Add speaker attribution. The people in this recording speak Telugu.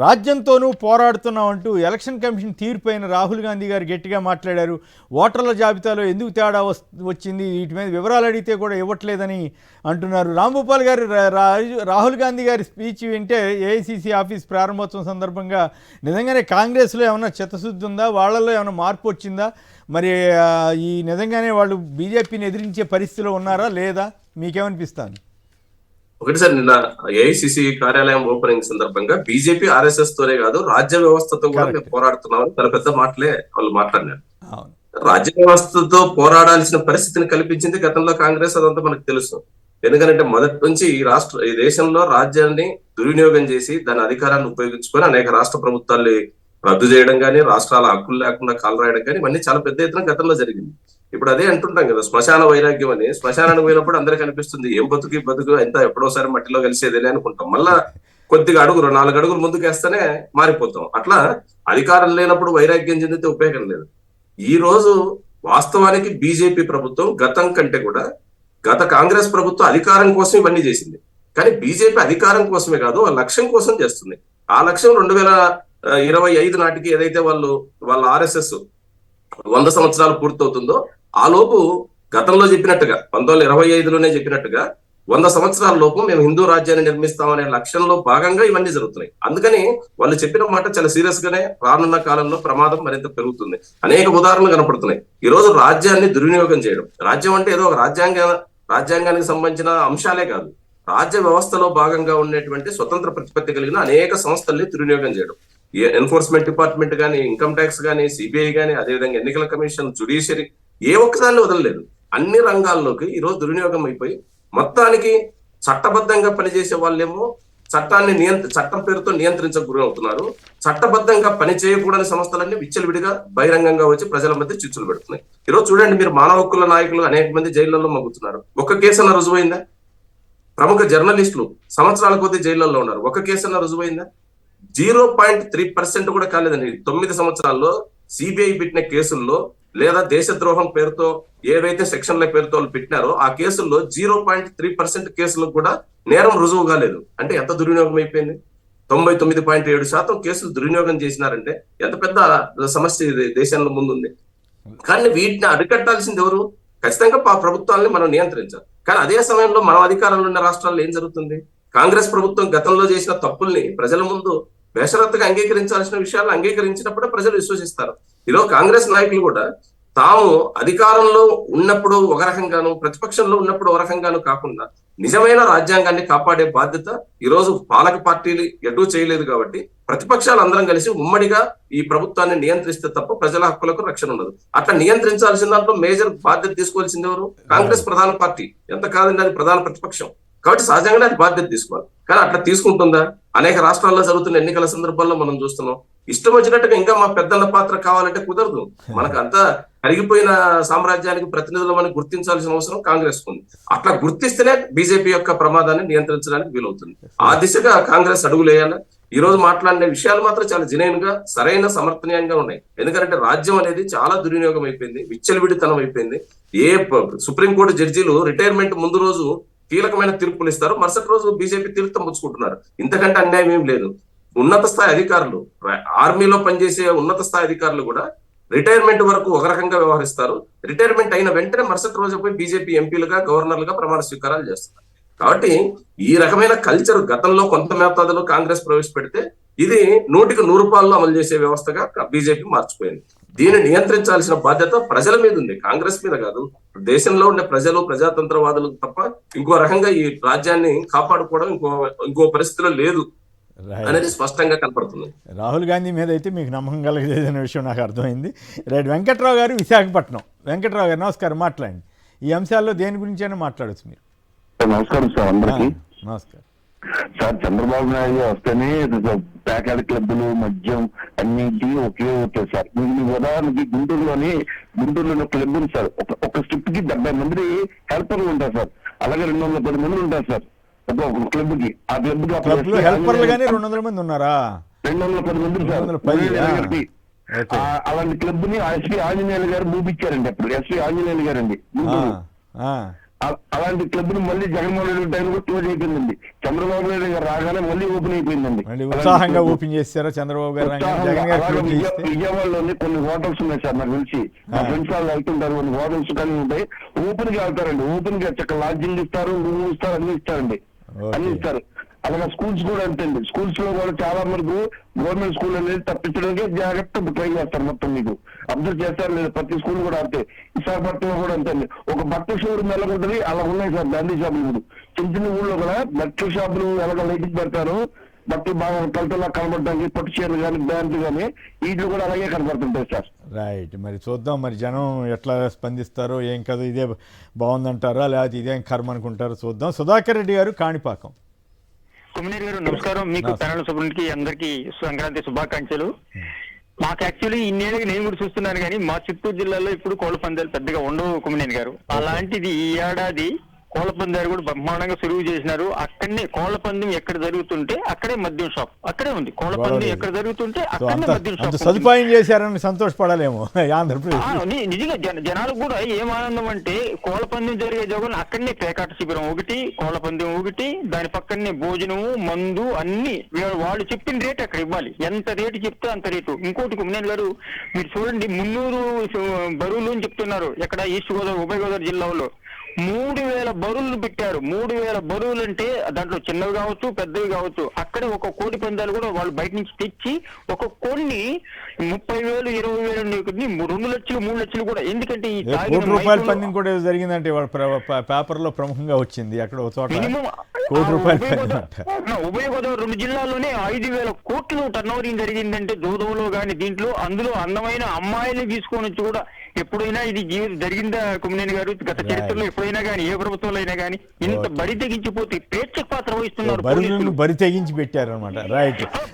Speaker 1: రాజ్యంతోనూ పోరాడుతున్నామంటూ ఎలక్షన్ కమిషన్ తీర్పైన రాహుల్ గాంధీ గారు గట్టిగా మాట్లాడారు. ఓటర్ల జాబితాలో ఎందుకు తేడా వచ్చింది, వీటి మీద వివరాలు అడిగితే కూడా ఇవ్వట్లేదని అంటున్నారు. రాంభూపాల్ గారు, రాహుల్ గాంధీ గారి స్పీచ్ వింటే ఏఐసిసి ఆఫీస్ ప్రారంభోత్సవం సందర్భంగా నిజంగానే కాంగ్రెస్లో ఏమైనా చిత్తశుద్ధి ఉందా, వాళ్ళల్లో ఏమైనా మార్పు వచ్చిందా, మరి ఈ నిజంగానే వాళ్ళు బీజేపీని ఎదిరించే పరిస్థితిలో ఉన్నారా లేదా, మీకేమనిపిస్తాను?
Speaker 2: ఒకటి సార్, నిన్న ఏఐసిసి కార్యాలయం ఓపెనింగ్ సందర్భంగా బీజేపీ ఆర్ఎస్ఎస్ తోనే కాదు రాజ్య వ్యవస్థతో కూడా మేము పోరాడుతున్నామని చాలా పెద్ద మాటలే వాళ్ళు మాట్లాడినారు. రాజ్య వ్యవస్థతో పోరాడాల్సిన పరిస్థితిని కల్పించింది గతంలో కాంగ్రెస్, అదంతా మనకు తెలుసు. ఎందుకంటే మొదటి నుంచి ఈ దేశంలో రాజ్యాన్ని దుర్వినియోగం చేసి దాని అధికారాన్ని ఉపయోగించుకొని అనేక రాష్ట్ర ప్రభుత్వాల్ని రద్దు చేయడం కానీ, రాష్ట్రాల హక్కులు లేకుండా కాలు రాయడం కానీ, ఇవన్నీ చాలా పెద్ద ఎత్తున గతంలో జరిగింది. ఇప్పుడు అదే అంటుంటాం కదా, శ్మశాన వైరాగ్యం అని. శ్మశానానికి పోయినప్పుడు అందరికీ అనిపిస్తుంది ఏం బతుకు ఎంత ఎప్పుడోసారి మట్టిలో కలిసేదేలే అనుకుంటాం. మళ్ళా కొద్దిగా 4 అడుగులు ముందుకేస్తేనే మారిపోతాం. అట్లా అధికారం లేనప్పుడు వైరాగ్యం చెందితే ఉపయోగం లేదు. ఈ రోజు వాస్తవానికి బీజేపీ ప్రభుత్వం గతం కంటే కూడా గత కాంగ్రెస్ ప్రభుత్వం అధికారం కోసం ఇవన్నీ చేసింది. కానీ బీజేపీ అధికారం కోసమే కాదు, ఆ లక్ష్యం కోసం చేస్తుంది. ఆ లక్ష్యం 2025 నాటికి ఏదైతే వాళ్ళ ఆర్ఎస్ఎస్ 100 సంవత్సరాలు పూర్తవుతుందో ఆ లోపు గతంలో చెప్పినట్టుగా 1925లోనే చెప్పినట్టుగా 100 సంవత్సరాల లోపు మేము హిందూ రాజ్యాన్ని నిర్మిస్తామనే లక్ష్యంలో భాగంగా ఇవన్నీ జరుగుతున్నాయి. అందుకని వాళ్ళు చెప్పిన మాట చాలా సీరియస్ గానే రానున్న కాలంలో ప్రమాదం మరింత పెరుగుతుంది. అనేక ఉదాహరణలు కనపడుతున్నాయి. ఈ రోజు రాజ్యాన్ని దుర్వినియోగం చేయడం, రాజ్యం అంటే ఏదో ఒక రాజ్యాంగానికి సంబంధించిన అంశాలే కాదు, రాజ్య వ్యవస్థలో భాగంగా ఉండేటువంటి స్వతంత్ర ప్రతిపత్తి కలిగిన అనేక సంస్థల్ని దుర్వినియోగం చేయడం. ఎన్ఫోర్స్మెంట్ డిపార్ట్మెంట్ కానీ, ఇన్కమ్ ట్యాక్స్ కానీ, సిబిఐ కానీ, అదేవిధంగా ఎన్నికల కమిషన్, జుడిషియరీ, ఏ ఒక్కదాన్ని వదలలేదు. అన్ని రంగాల్లోకి ఈ రోజు దుర్వినియోగం అయిపోయి మొత్తానికి చట్టబద్ధంగా పనిచేసే వాళ్ళేమో చట్టం పేరుతో నియంత్రించక గురి అవుతున్నారు. చట్టబద్ధంగా పని చేయకూడని సంస్థలన్నీ విచ్చలవిడిగా బహిరంగంగా వచ్చి ప్రజల మధ్య చిచ్చులు పెడుతున్నాయి. ఈరోజు చూడండి, మీరు మానవ హక్కుల నాయకులు అనేక మంది జైళ్లలో మగ్గుతున్నారు. ఒక్క కేసన్నా రుజువైందా? ప్రముఖ జర్నలిస్టులు సంవత్సరాల కొద్దీ జైళ్లలో ఉన్నారు. ఒక కేసన్నా రుజువైందా? 0.3% కూడా కాలేదండి. 9 సంవత్సరాల్లో సిబిఐ పెట్టిన కేసుల్లో లేదా దేశద్రోహం పేరుతో ఏవైతే సెక్షన్ల పేరుతో పెట్టినారో ఆ కేసుల్లో 0.3% కేసులకు కూడా నేరం రుజువు కాలేదు. అంటే ఎంత దుర్వినియోగం అయిపోయింది? 99.7% కేసులు దుర్వినియోగం చేసినారంటే ఎంత పెద్ద సమస్య దేశంలో ముందుంది. కానీ వీటిని అరికట్టాల్సింది ఎవరు? ఖచ్చితంగా ప్రభుత్వాలని మనం నియంత్రించాలి. కానీ అదే సమయంలో మనం అధికారంలో ఉన్న రాష్ట్రాల్లో ఏం జరుగుతుంది? కాంగ్రెస్ ప్రభుత్వం గతంలో చేసిన తప్పుల్ని ప్రజల ముందు బేషరత్తుగా అంగీకరించాల్సిన విషయాలు అంగీకరించినప్పుడే ప్రజలు విశ్వసిస్తారు. ఈరోజు కాంగ్రెస్ నాయకులు కూడా తాము అధికారంలో ఉన్నప్పుడు ఒక రకంగాను, ప్రతిపక్షంలో ఉన్నప్పుడు ఒక రకంగాను కాకుండా నిజమైన రాజ్యాంగాన్ని కాపాడే బాధ్యత ఈరోజు పాలక పార్టీలు ఎటూ చేయలేదు. కాబట్టి ప్రతిపక్షాలు అందరం కలిసి ఉమ్మడిగా ఈ ప్రభుత్వాన్ని నియంత్రిస్తే తప్ప ప్రజల హక్కులకు రక్షణ ఉండదు. అట్లా నియంత్రించాల్సిన దాంట్లో మేజర్ బాధ్యత తీసుకోవాల్సింది ఎవరు? కాంగ్రెస్ ప్రధాన పార్టీ. ఎంత కాదండి, అది ప్రధాన ప్రతిపక్షం. కాబట్టి సహజంగానే అది బాధ్యత తీసుకోవాలి. కానీ అట్లా తీసుకుంటుందా? అనేక రాష్ట్రాల్లో జరుగుతున్న ఎన్నికల సందర్భాల్లో మనం చూస్తున్నాం. ఇష్టం వచ్చినట్టుగా ఇంకా మా పెద్దల పాత్ర కావాలంటే కుదరదు. మనకు అంతా కరిగిపోయిన సామ్రాజ్యానికి ప్రతినిధులు మనం గుర్తించాల్సిన అవసరం కాంగ్రెస్ ఉంది. అట్లా గుర్తిస్తేనే బీజేపీ యొక్క ప్రమాదాన్ని నియంత్రించడానికి వీలవుతుంది. ఆ దిశగా కాంగ్రెస్ అడుగులేయాలి. ఈ రోజు మాట్లాడిన విషయాలు మాత్రం చాలా జెన్యూన్ గా, సరైన, సమర్థనీయంగా ఉన్నాయి. ఎందుకంటే రాజ్యం అనేది చాలా దుర్వినియోగం అయిపోయింది, విచ్చలవిడితనం అయిపోయింది. సుప్రీంకోర్టు జడ్జీలు రిటైర్మెంట్ ముందు రోజు కీలకమైన తీర్పులు ఇస్తారు, మరుసటి రోజు బీజేపీ తీర్థం పుచ్చుకుంటున్నారు. ఇంతకంటే అన్యాయం ఏం లేదు. ఉన్నత స్థాయి అధికారులు, ఆర్మీలో పనిచేసే ఉన్నత స్థాయి అధికారులు కూడా రిటైర్మెంట్ వరకు ఒక రకంగా వ్యవహరిస్తారు. రిటైర్మెంట్ అయిన వెంటనే మరుసటి రోజు పోయి బీజేపీ ఎంపీలుగా, గవర్నర్లుగా ప్రమాణ స్వీకారాలు చేస్తారు. కాబట్టి ఈ రకమైన కల్చర్ గతంలో కొంత మోతాదులో కాంగ్రెస్ ప్రవేశపెడితే ఇది 100% అమలు చేసే వ్యవస్థగా బీజేపీ మార్చిపోయింది. దీన్ని నియంత్రించాల్సిన బాధ్యత ప్రజల మీద ఉంది, కాంగ్రెస్ మీద కాదు. దేశంలో ఉండే ప్రజలు, ప్రజాతంత్రవాదులు తప్ప ఇంకో రకంగా ఈ రాజ్యాన్ని కాపాడుకోవడం ఇంకో పరిస్థితిలో లేదు అనేది స్పష్టంగా కనపడుతుంది.
Speaker 1: రాహుల్ గాంధీ మీద అయితే మీకు నమ్మకం కలగలేదనే విషయం నాకు అర్థమైంది. రైట్. వెంకట్రావు గారు, విశాఖపట్నం. వెంకట్రావు గారు నమస్కారం, మాట్లాడండి. ఈ అంశాల్లో దేని గురించైనా మాట్లాడచ్చు మీరు.
Speaker 3: నమస్కారం సార్, అందరికీ
Speaker 1: నమస్కారం
Speaker 3: సార్. చంద్రబాబు నాయుడు వస్తేనే ప్యాకెట్ క్లబ్లు, మద్యం అన్నింటి ఒకే ఓకే సార్. మీకు ఉదాహరణకి గుంటూరులో క్లబ్ ఉంది సార్. ఒక స్ట్రిప్ కి 70 మంది హెల్పర్లు ఉంటారు సార్. అలాగే 210 మంది ఉంటారు సార్ ఒక క్లబ్ కి. ఆ క్లబ్ కి
Speaker 1: హెల్పర్లు గానీ 200 మంది ఉన్నారా?
Speaker 3: 210 మంది సార్. అలాంటి క్లబ్ ని ఎస్వి ఆంజనేయులు గారు మూపించారండి. అప్పుడు ఎస్వి ఆంజనేయులు గారు అండి. అలాంటి క్లబ్ ను మళ్ళీ జగన్మోహన్ రెడ్డి టైం కూడా క్లోజ్ అయిపోయిందండి. చంద్రబాబు నాయుడు గారు రాగానే మళ్ళీ ఓపెన్ అయిపోయిందండి.
Speaker 1: మళ్ళీ ఉత్సాహంగా ఓపెన్ చేశారా చంద్రబాబు గారు? జగన్ గారు క్లోజ్ చేస్తే
Speaker 3: విజయవాడలోని కొన్ని హోటల్స్ ఉన్నాయి సార్, నాకు తెలిసి మా ఫ్రెండ్స్ వాళ్ళు వెళ్తుంటారు, కొన్ని హోటల్స్ కానీ ఉంటాయి, ఓపెన్ గా వెళ్తారండి. ఓపెన్ గా చక్కగా లాడ్జింగ్ ఇస్తారు, రూమ్ ఇస్తారు, అన్ని ఇస్తారండి, అన్ని ఇస్తారు. అలాగే స్కూల్స్ కూడా అంతేండి. స్కూల్స్ లో కూడా చాలా వరకు గవర్నమెంట్ స్కూల్ అనేది తప్పించడానికి జాగ్రత్త ట్రై చేస్తారు. మొత్తం మీకు అబ్జర్వ్ చేస్తారు లేదు, ప్రతి స్కూల్ కూడా అంతే. విశాఖపట్నంలో కూడా అంతే అండి. ఒక బట్టల షోరూమ్ ఎలాగుంటుంది అలా ఉన్నాయి సార్ గాంధీ షాపులు. కూడా చిన్న చిన్న ఊళ్ళో కూడా బట్టల షాపులు ఎలాగ లైటింగ్ పెడతారు, బట్టలు బాగా కలతలా కనబడడానికి, పట్టు చీరలు కానీ బ్యాండ్లు కానీ వీటిలో కూడా అలాగే కనబడుతుంటాయి సార్.
Speaker 1: రైట్, మరి చూద్దాం మరి జనం ఎట్లా స్పందిస్తారో. ఏం కదా ఇదే బాగుందంటారా లేకపోతే ఇదేం కర్మ అనుకుంటారో చూద్దాం. సుధాకర్ రెడ్డి గారు కాణిపాకం.
Speaker 4: కొమ్మినేని గారు నమస్కారం. మీకు తెనాలి సుబ్రహ్మణ్యకి అందరికీ సంక్రాంతి శుభాకాంక్షలు. మాకు యాక్చువల్లీ ఇన్నేళ్ళకి నేను కూడా చూస్తున్నాను కానీ మా చిత్తూరు జిల్లాలో ఇప్పుడు కోళ్ల పందాలు పెద్దగా ఉండవు కొమ్మినేని గారు. అలాంటిది ఈ ఏడాది కోళ్ల పందాలు కూడా బ్రహ్మాండంగా సులువు చేసినారు. అక్కడనే కోళ్ల పందెం ఎక్కడ జరుగుతుంటే అక్కడే మద్యం షాప్ అక్కడే ఉంది. కోళ్ల పందెం ఎక్కడ జరుగుతుంటే అక్కడనే మద్యం షాప్.
Speaker 1: సదుపాయం చేశారని సంతోషపడాలేమో ఆంధ్రప్రదేశ్.
Speaker 4: నిజంగా జనాలకు కూడా ఏం ఆనందం అంటే కోళ్ల పందెం జరిగే జగన్ అక్కడనే పేకాట శిబిరం ఒకటి, కోళ్ల పందెం ఒకటి, దాని పక్కనే భోజనము, మందు అన్ని వాళ్ళు చెప్పిన రేట్ అక్కడ ఇవ్వాలి. ఎంత రేటు చెప్తే అంత రేటు. ఇంకోటి కుమ్మనేని గారు మీరు చూడండి, 300 బరువులు అని చెప్తున్నారు. ఎక్కడ ఈస్ట్ గోదావరి ఉభయ గోదావరి జిల్లాలో 3000 బరువులు పెట్టారు. 3000 బరువులు అంటే దాంట్లో చిన్నవి కావచ్చు, పెద్దవి కావచ్చు. అక్కడే ఒక కోడి పందాలు కూడా వాళ్ళు బయట నుంచి తెచ్చి ఒక కోడిని 30,000, 20,000, 2 లక్షలు 3 లక్షలు కూడా. ఎందుకంటే ఈ
Speaker 1: ₹1,00,000 పందెం కూడా జరిగిందంటే పేపర్ లో ప్రముఖంగా వచ్చింది. అక్కడ ఒక చోట ₹1,00,000
Speaker 4: ఉభయ గోదావరి 2 జిల్లాల్లోనే 5,000 కోట్లు టర్న్ ఓవరింగ్ జరిగిందంటే జోదంలో కానీ దీంట్లో. అందులో అందమైన అమ్మాయిల్ని తీసుకొని వచ్చి కూడా ఎప్పుడైనా ఇది జరిగిందా కుమ్మనేని గారు? గత చరిత్రలో ఎప్పుడైనా కానీ ఏ ప్రభుత్వంలో అయినా కానీ ఇంత బరి తెగించిపోతే ప్రేక్షక పాత్ర వహిస్తున్నారు.
Speaker 1: బరి తెగించి పెట్టారు అనమాట. రైట్.